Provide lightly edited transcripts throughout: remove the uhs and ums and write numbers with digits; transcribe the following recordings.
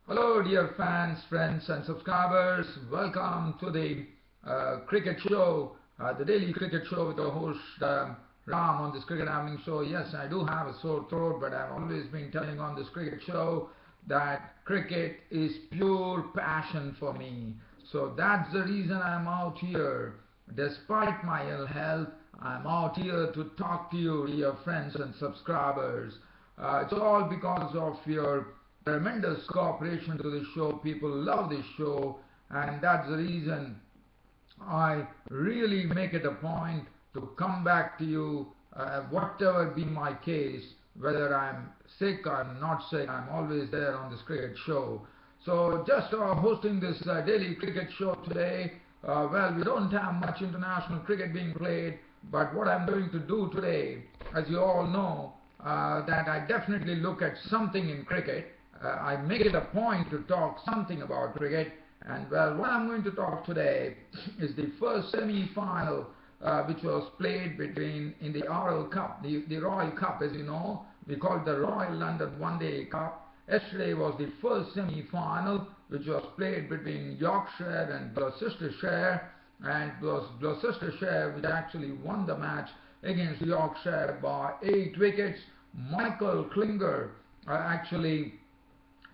Hello, dear fans, friends, and subscribers. Welcome to the cricket show, the daily cricket show with the host Ram on this cricket happening show. Yes, I do have a sore throat, but I've always been telling on this cricket show that cricket is pure passion for me. So that's the reason I'm out here. Despite my ill health, I'm out here to talk to you, dear friends and subscribers. It's all because of your tremendous cooperation to the show. People love this show, and that's the reason I really make it a point to come back to you, whatever be my case, whether I'm sick or I'm not sick, I'm always there on this cricket show. So just hosting this daily cricket show today. Well, we don't have much international cricket being played, but what I'm going to do today, as you all know, that I definitely look at something in cricket. I make it a point to talk something about cricket. And well, what I'm going to talk today is the first semi-final which was played between in the Royal Cup, the Royal Cup, as you know, we call it the Royal London One Day Cup. Yesterday was the first semi-final which was played between Yorkshire and Gloucestershire, and it was Gloucestershire which actually won the match against Yorkshire by 8 wickets. Michael Klinger actually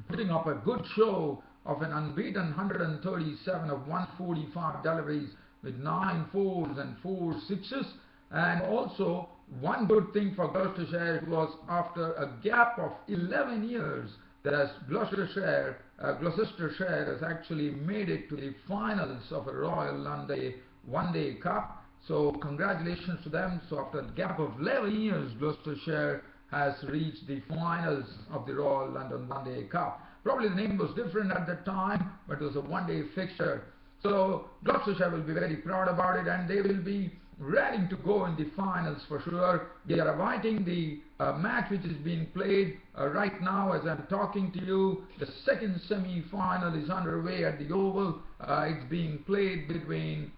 putting up a good show of an unbeaten 137 of 145 deliveries with 9 fours and 4 sixes. And also, one good thing for Gloucestershire was after a gap of 11 years that Gloucestershire has actually made it to the finals of a Royal London One Day Cup. So congratulations to them. So after a gap of 11 years, Gloucestershire has reached the finals of the Royal London One Day Cup. Probably the name was different at the time, but it was a one-day fixture. So Gloucestershire will be very proud about it, and they will be ready to go in the finals for sure. They are awaiting the match which is being played right now as I'm talking to you. The second semi-final is underway at the Oval. It's being played between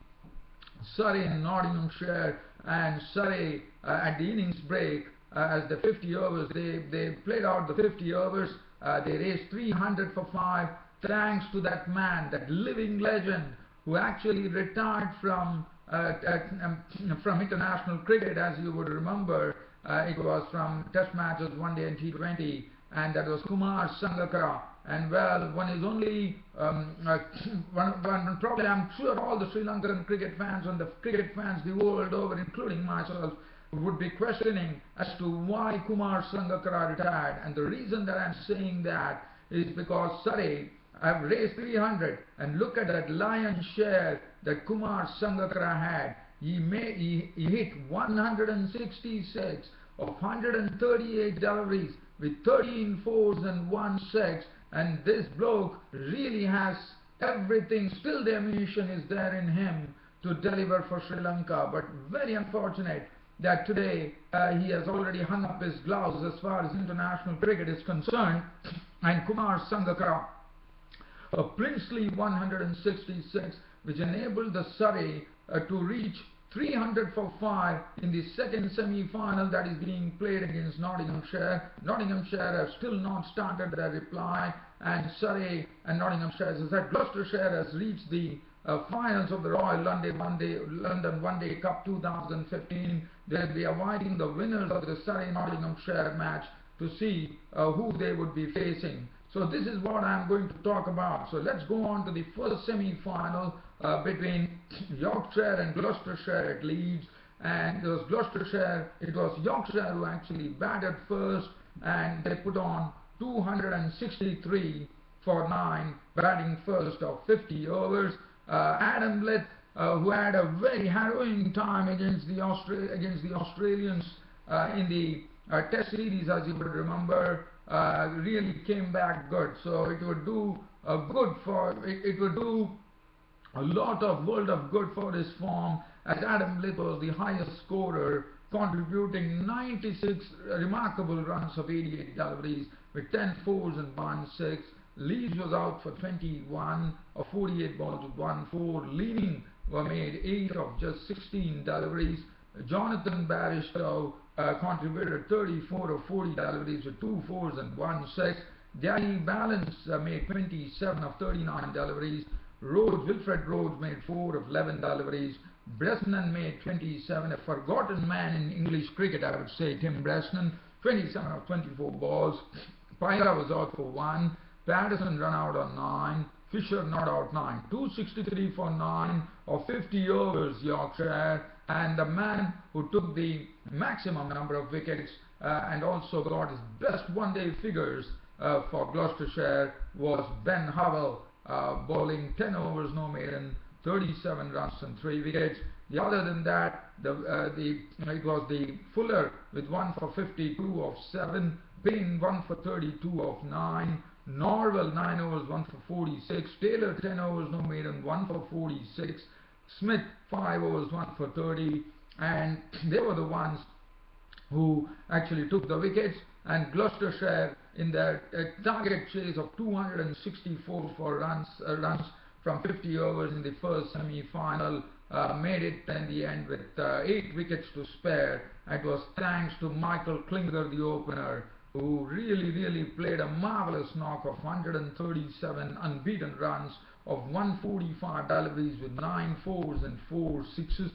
Surrey and Nottinghamshire, and Surrey at the innings break as the 50 overs, they played out the 50 overs. They raised 300 for 5, thanks to that man, that living legend who actually retired from international cricket. As you would remember, it was from test matches, one day and T20, and that was Kumar Sangakarra. And well, one is only one probably, I'm sure all the Sri Lankan cricket fans and the cricket fans the world over, including myself, would be questioning as to why Kumar Sangakarra retired. And the reason that I'm saying that is because Surrey have raised 300, and look at that lion's share that Kumar Sangakarra had. He hit 166 of 138 deliveries with 13 fours and 1 6, and this bloke really has everything. Still the ammunition is there in him to deliver for Sri Lanka, but very unfortunate that today he has already hung up his gloves as far as international cricket is concerned. And Kumar Sangakarra, a princely 166, which enabled the Surrey to reach 300 for 5 in the second semi-final that is being played against Nottinghamshire. Nottinghamshire have still not started their reply, and Surrey and Nottinghamshire, as I said, Gloucestershire has reached the finals of the Royal London One Day Cup 2015. They'll be awaiting the winners of the Surrey-Nottinghamshire match to see who they would be facing. So this is what I'm going to talk about. So let's go on to the first semi-final between Yorkshire and Gloucestershire at Leeds. And it was Yorkshire who actually batted first, and they put on 263 for 9, batting first of 50 overs. Adam Lett, who had a very harrowing time against the Australians in the Test series, as you would remember, really came back good. So it would do it would do a lot of world of good for his form, as Adam Lett was the highest scorer, contributing 96 remarkable runs of 88 deliveries with 10 fours and 1 6. Leeds was out for 21 of 48 balls with 1 4. Leading were made 8 of just 16 deliveries. Jonathan Barristow contributed 34 of 40 deliveries with 2 fours and 1 6. Gary Balance made 27 of 39 deliveries. Wilfred Rhodes made 4 of 11 deliveries. Bresnan made 27, a forgotten man in English cricket, I would say, Tim Bresnan, 27 of 24 balls. Pyra was out for 1. Patterson run out on 9. Fisher not out 9. 263 for 9 of 50 overs, Yorkshire. And the man who took the maximum number of wickets and also got his best one-day figures for Gloucestershire was Ben Howell, bowling 10 overs, no maiden, 37 runs and 3 wickets. Other than that, it was the Fuller with 1 for 52 of 7, Payne 1 for 32 of 9, Norwell 9 overs, 1 for 46, Taylor 10 overs, no maiden, 1 for 46, Smith 5 overs, 1 for 30, and they were the ones who actually took the wickets. And Gloucestershire, in their target chase of 264 for runs from 50 overs in the first semi-final, made it in the end with 8 wickets to spare. It was thanks to Michael Klinger, the opener, who really played a marvellous knock of 137 unbeaten runs of 145 deliveries with 9 fours and 4 sixes.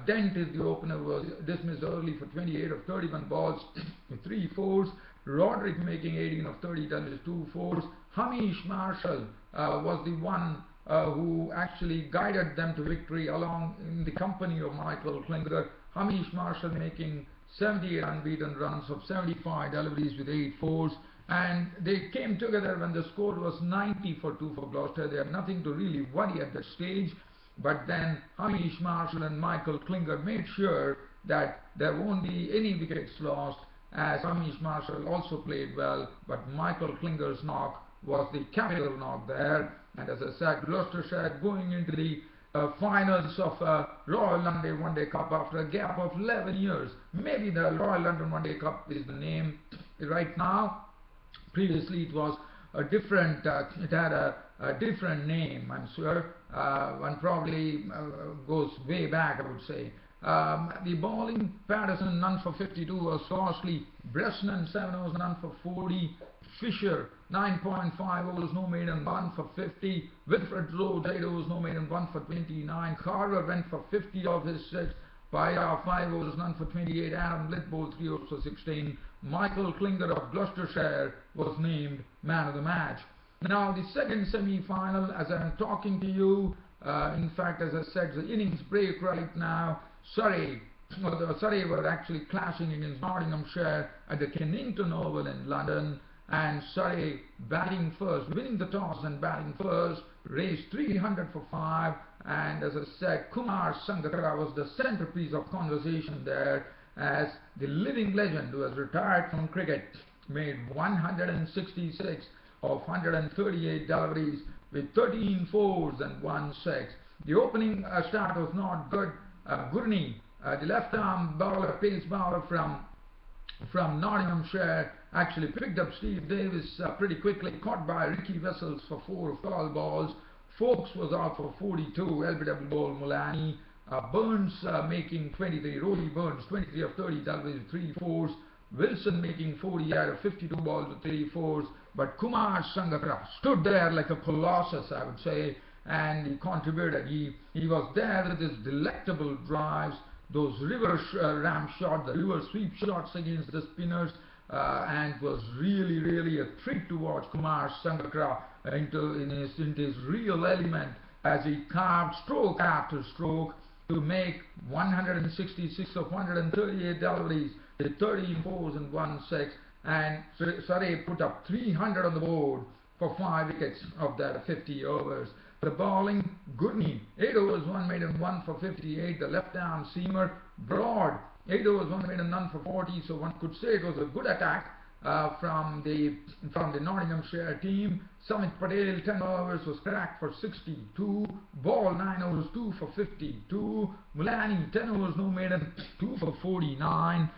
Dent, the opener, was dismissed early for 28 of 31 balls with 3 fours. Roderick making 18 of 30 deliveries, 2 fours. Hamish Marshall was the one who actually guided them to victory along in the company of Michael Klinger. Hamish Marshall making 78 unbeaten runs of 75 deliveries with 8 fours. And they came together when the score was 90 for 2 for Gloucester. They had nothing to really worry at that stage. But then Hamish Marshall and Michael Klinger made sure that there won't be any wickets lost, as Hamish Marshall also played well, but Michael Klinger's knock was the capital knock there. And as I said, Gloucestershire going into the finals of Royal London One Day Cup after a gap of 11 years. Maybe the Royal London One Day Cup is the name right now. Previously it was a different, it had a different name, I'm sure. One probably goes way back, I would say. The bowling, Patterson none for 52 was costly. Bresnan 7 overs, none for 40. Fisher 9.5 overs, no maiden, 1 for 50. Wilfred Rhodes 8 overs, no maiden, 1 for 29. Carver went for 50 of his 6. Pyra 5 overs, none for 28. Adam Litbol 3 overs for 16. Michael Klinger of Gloucestershire was named man of the match. Now the second semi-final, as I'm talking to you, in fact, as I said, the innings break right now. Surrey were actually clashing against Nottinghamshire at the Kennington Oval in London, and Surrey batting first, winning the toss and batting first, raised 300 for 5, and as I said, Sangakarra was the centerpiece of conversation there, as the living legend who has retired from cricket made 166 of 138 deliveries with 13 fours and 1 6. The opening start was not good. Gurney, the left-arm bowler, pace bowler from Nottinghamshire, actually picked up Steve Davis pretty quickly, caught by Ricky Wessels for 4 foul balls. Foakes was out for 42, LBW ball Mulani. Burns making 23, Rory Burns 23 of 30 deliveries with 3 fours. Wilson making 40 out of 52 balls with 3 fours. But Sangakarra stood there like a colossus, I would say, and he contributed. He was there with his delectable drives, those river ram shots, the river sweep shots against the spinners, and it was really a treat to watch Sangakarra into his real element as he carved stroke after stroke to make 166 of 138 deliveries with 13 fours and 1 6, and Surrey put up 300 on the board for 5 wickets of their 50 overs. The bowling, Gurney 8 overs, 1 maiden, 1 for 58. The left-arm seamer, Broad 8 overs, 1 maiden, none for 40. So one could say it was a good attack from the Nottinghamshire team. Samit Patel 10 overs was cracked for 62. Ball 9 overs, 2 for 52. Mulani 10 overs, no maiden, 2 for 49.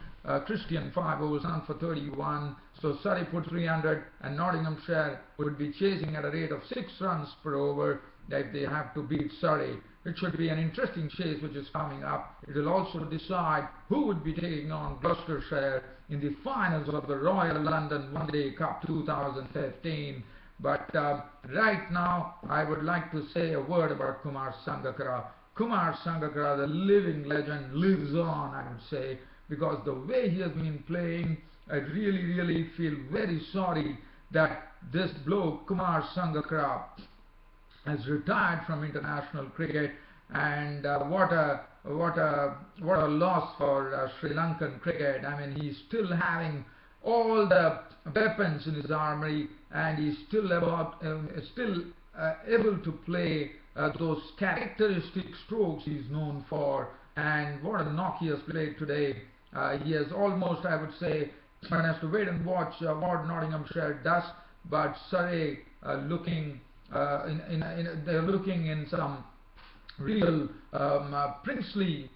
Christian 5 overs, none for 31. So Surrey put 300, and Nottinghamshire would be chasing at a rate of 6 runs per over if they have to beat Surrey. It should be an interesting chase which is coming up. It will also decide who would be taking on Gloucestershire in the finals of the Royal London One Day Cup 2015. But right now I would like to say a word about Kumar Sangakarra. Kumar Sangakarra, the living legend, lives on, I would say, because the way he has been playing, I really feel very sorry that this bloke Kumar Sangakarra has retired from international cricket, and what a loss for Sri Lankan cricket. I mean, he's still having all the weapons in his armory, and he's still able to play those characteristic strokes he's known for. And what a knock he has played today. He has almost, I would say, one has to wait and watch what Nottinghamshire does, but Surrey looking they're looking in some real princely,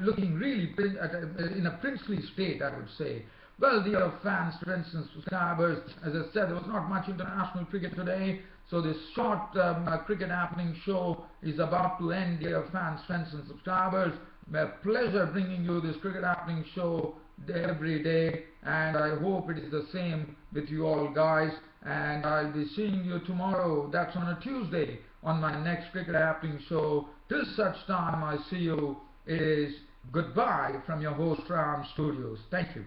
looking really in a princely state, I would say. Well, dear fans, friends and subscribers, as I said, there was not much international cricket today, so this short cricket happening show is about to end, dear fans, friends and subscribers. A pleasure bringing you this cricket happening show every day, and I hope it is the same with you all guys. And I'll be seeing you tomorrow, that's on a Tuesday, on my next cricket happening show. Till such time I see you, it is goodbye from your host Ram Studios. Thank you.